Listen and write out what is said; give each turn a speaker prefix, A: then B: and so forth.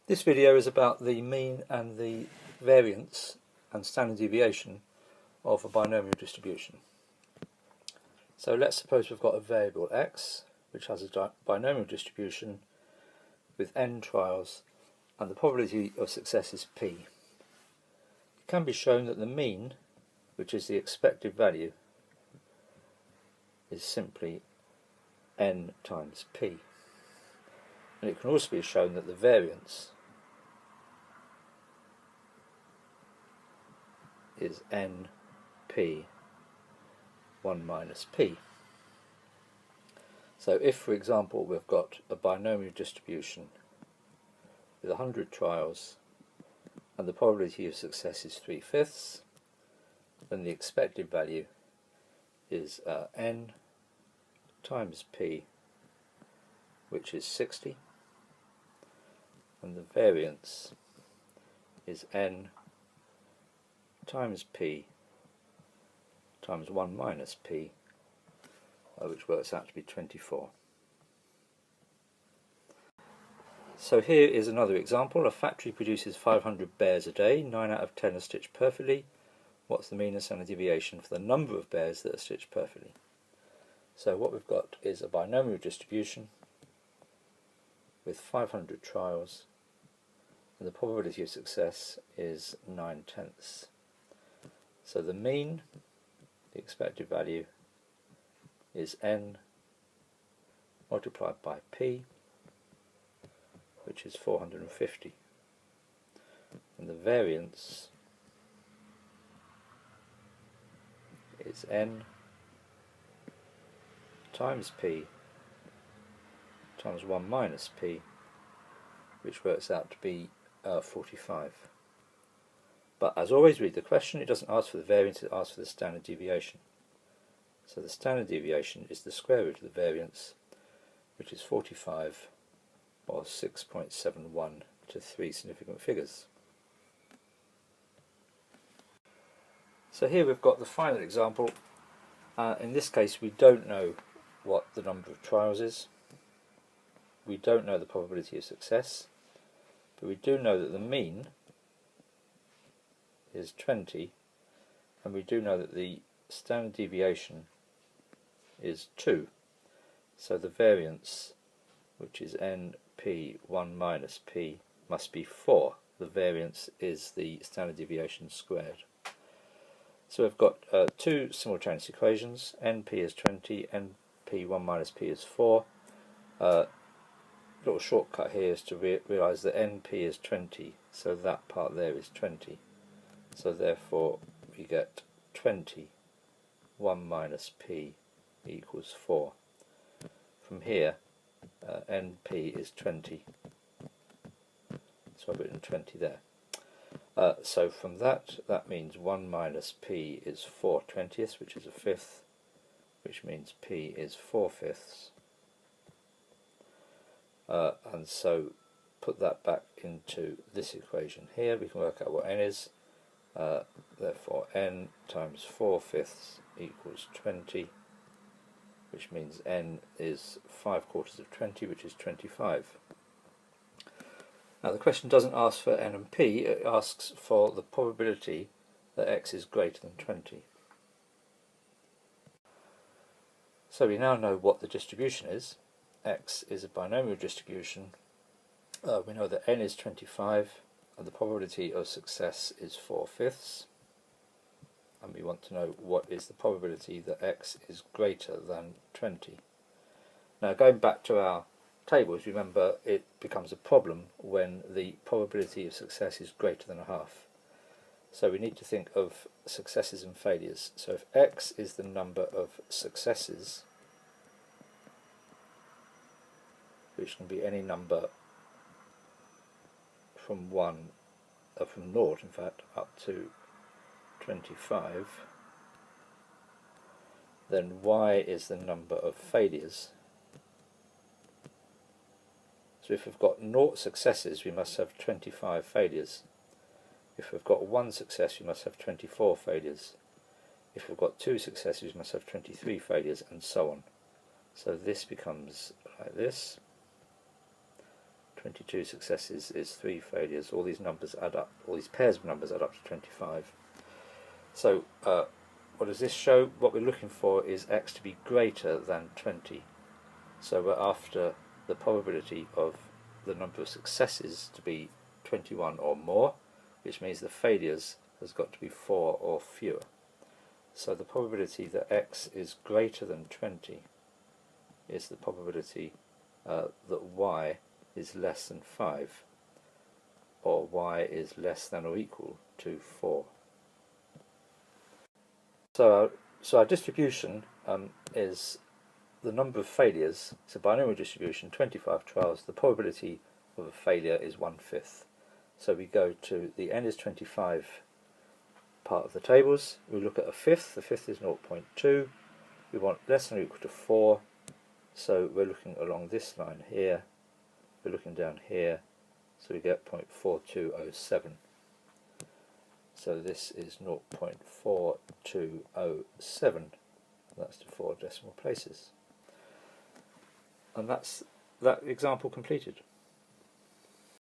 A: This video is about the mean and the variance and standard deviation of a binomial distribution. So let's suppose we've got a variable x which has a binomial distribution with n trials and the probability of success is p. It can be shown that the mean, which is the expected value, is simply n times p. And it can also be shown that the variance is np 1 minus p. So if, for example, we've got a binomial distribution with 100 trials and the probability of success is 3/5, then the expected value is n times p, which is 60, and the variance is n times p times 1 minus p, which works out to be 24. So here is another example. A factory produces 500 bears a day, 9 out of 10 are stitched perfectly. What's the mean and standard deviation for the number of bears that are stitched perfectly? So what we've got is a binomial distribution with 500 trials, and the probability of success is 9/10. So the mean, the expected value, is n multiplied by p, which is 450, and the variance is n times p times 1 minus p, which works out to be 45. But as always, read the question. It doesn't ask for the variance, it asks for the standard deviation. So the standard deviation is the square root of the variance, which is 45, or 6.71 to 3 significant figures. So here we've got the final example. In this case we don't know what the number of trials is. We don't know the probability of success, but we do know that the mean is 20, and we do know that the standard deviation is 2. So the variance, which is np 1 minus p, must be 4. The variance is the standard deviation squared. So we've got two simultaneous equations. Np is 20, np 1 minus p is 4. Little shortcut here is to realise that np is 20, so that part there is 20. So therefore we get 20 1 minus p equals 4. From here np is 20, so I've written 20 there. So from that means 1 minus p is 4/20, which is a fifth, which means p is 4/5. And so put that back into this equation here. We can work out what n is. Therefore n times 4/5 equals 20, which means n is 5/4 of 20, which is 25. Now the question doesn't ask for n and p, it asks for the probability that x is greater than 20. So we now know what the distribution is. X is a binomial distribution. We know that n is 25 and the probability of success is 4/5, and we want to know what is the probability that x is greater than 20. Now going back to our tables, remember it becomes a problem when the probability of success is greater than a half. So we need to think of successes and failures. So if x is the number of successes, which can be any number from 0 in fact up to 25, then y is the number of failures. So if we've got 0 successes, we must have 25 failures. If we've got 1 success, we must have 24 failures. If we've got 2 successes, we must have 23 failures, and so on. So this becomes like this: 22 successes is 3 failures. All these numbers add up, all these pairs of numbers add up to 25. So what does this show? What we're looking for is x to be greater than 20. So we're after the probability of the number of successes to be 21 or more, which means the failures has got to be 4 or fewer. So the probability that x is greater than 20 is the probability that y is less than 5, or y is less than or equal to 4. So our distribution is the number of failures. It's a binomial distribution, 25 trials. The probability of a failure is 1/5. So we go to the n is 25 part of the tables. We look at a fifth. The fifth is 0.2. We want less than or equal to 4. So we're looking along this line here. We're looking down here. So we get 0.4207. So this is 0.4207. That's to 4 decimal places. And that's that example completed.